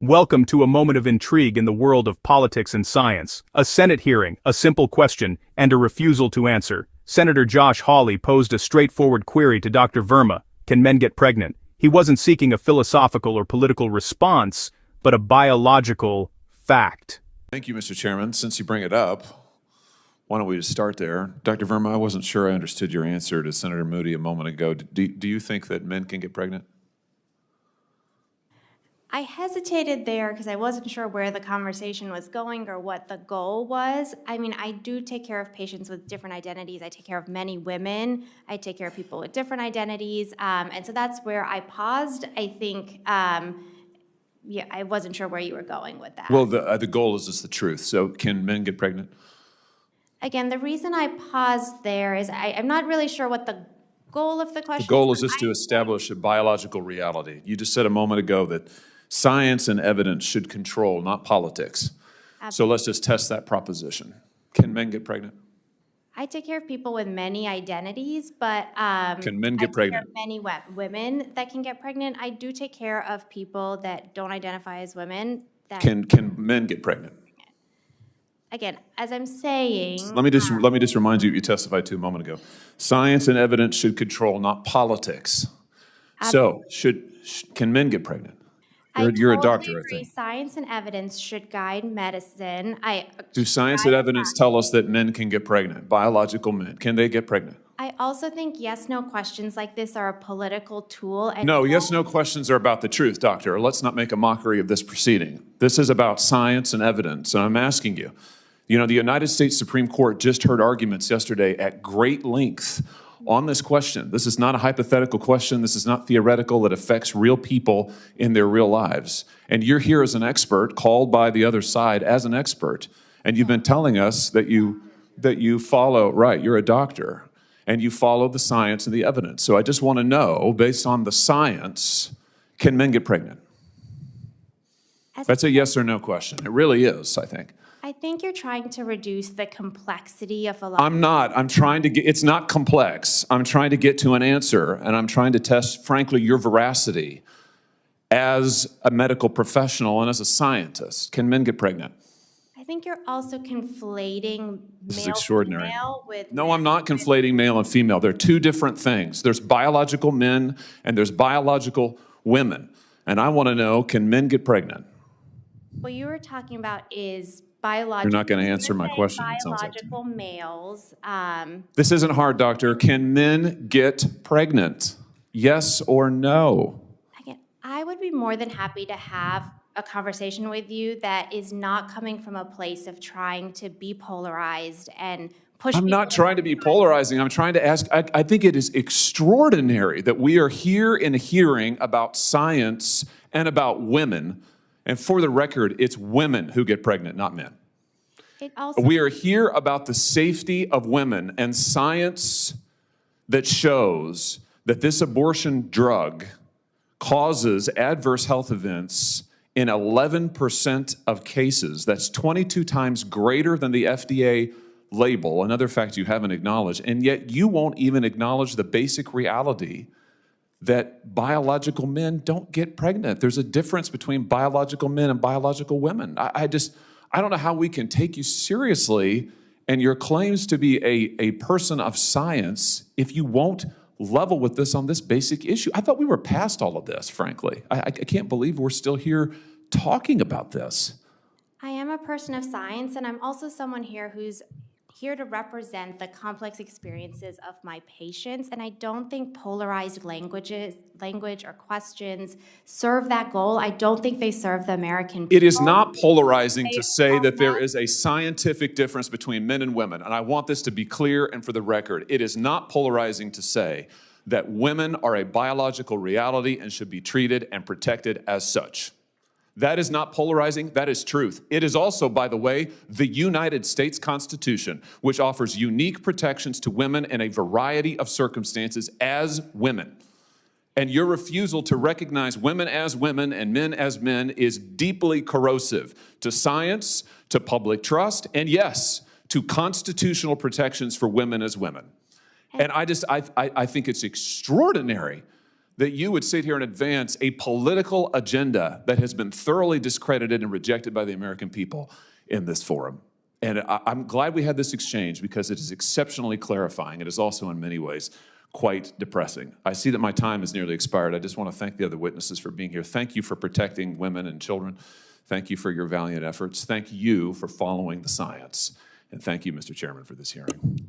Welcome to a moment of intrigue in the world of politics and science. A Senate hearing, a simple question, and a refusal to answer. Senator Josh Hawley posed a straightforward query to Dr. Verma: can men get pregnant? He wasn't seeking a philosophical or political response, but a biological fact. Thank you, Mr. Chairman. Since you bring it up, why don't we just start there? Dr. Verma, I wasn't sure I understood your answer to Senator Moody a moment ago. Do you think that men can get pregnant? I hesitated there because I wasn't sure where the conversation was going or what the goal was. I mean, I do take care of patients with different identities. I take care of many women. I take care of people with different identities. And so that's where I paused. I think, yeah, I wasn't sure where you were going with that. Well, the goal is just the truth. So can men get pregnant? Again, the reason I paused there is I'm not really sure what the goal of the question is. The goal is just to establish a biological reality. You just said a moment ago that science and evidence should control, not politics. Absolutely. So let's just test that proposition. Can men get pregnant? I take care of people with many identities, but can men get pregnant? There are many women that can get pregnant. I do take care of people that don't identify as women. Can men get pregnant? Again, as I'm saying, let me just remind you what you testified to a moment ago. Science and evidence should control, not politics. So can men get pregnant? You're a doctor, agree. I think. Science and evidence should guide medicine. Do science and evidence tell us that men can get pregnant? Biological men, can they get pregnant? I also think yes/no questions like this are a political tool. And no, yes/no questions are about the truth, doctor. Let's not make a mockery of this proceeding. This is about science and evidence, and I'm asking you. You know, the United States Supreme Court just heard arguments yesterday at great length on this question. This is not a hypothetical question. This is not theoretical. It affects real people in their real lives. And you're here as an expert, called by the other side as an expert. And you've been telling us that you follow, right, you're a doctor, and you follow the science and the evidence. So I just want to know, based on the science, can men get pregnant? That's a yes or no question. It really is, I think. I think you're trying to reduce the complexity of a lot. I'm not. I'm trying to get, it's not complex. I'm trying to get to an answer, and I'm trying to test, frankly, your veracity as a medical professional and as a scientist. Can men get pregnant? I think you're also conflating male and female with... No, I'm not conflating male and female. They're two different things. There's biological men and there's biological women. And I want to know, can men get pregnant? What you were talking about is biological... You're not going to answer my question. Biological males. This isn't hard, doctor. Can men get pregnant? Yes or no? Again, I would be more than happy to have a conversation with you that is not coming from a place of trying to be polarized and push... I'm not trying to be polarizing. I'm trying to ask, I think it is extraordinary that we are here in a hearing about science and about women. And for the record, it's women who get pregnant, not men. We are here about the safety of women and science that shows that this abortion drug causes adverse health events in 11% of cases. That's 22 times greater than the FDA label, another fact you haven't acknowledged, and yet you won't even acknowledge the basic reality that biological men don't get pregnant. There's a difference between biological men and biological women. I don't know how we can take you seriously and your claims to be a person of science if you won't level with this on this basic issue. I thought we were past all of this, frankly. I can't believe we're still here talking about this. I am a person of science, and I'm also someone here who's here to represent the complex experiences of my patients, and I don't think polarized language or questions serve that goal. I don't think they serve the American people. It is not polarizing to say that there is a scientific difference between men and women, and I want this to be clear and for the record. It is not polarizing to say that women are a biological reality and should be treated and protected as such. That is not polarizing, that is truth. It is also, by the way, the United States Constitution, which offers unique protections to women in a variety of circumstances as women. And your refusal to recognize women as women and men as men is deeply corrosive to science, to public trust, and yes, to constitutional protections for women as women. And I think it's extraordinary that you would sit here and advance a political agenda that has been thoroughly discredited and rejected by the American people in this forum. And I'm glad we had this exchange because it is exceptionally clarifying. It is also in many ways quite depressing. I see that my time has nearly expired. I just want to thank the other witnesses for being here. Thank you for protecting women and children. Thank you for your valiant efforts. Thank you for following the science. And thank you, Mr. Chairman, for this hearing.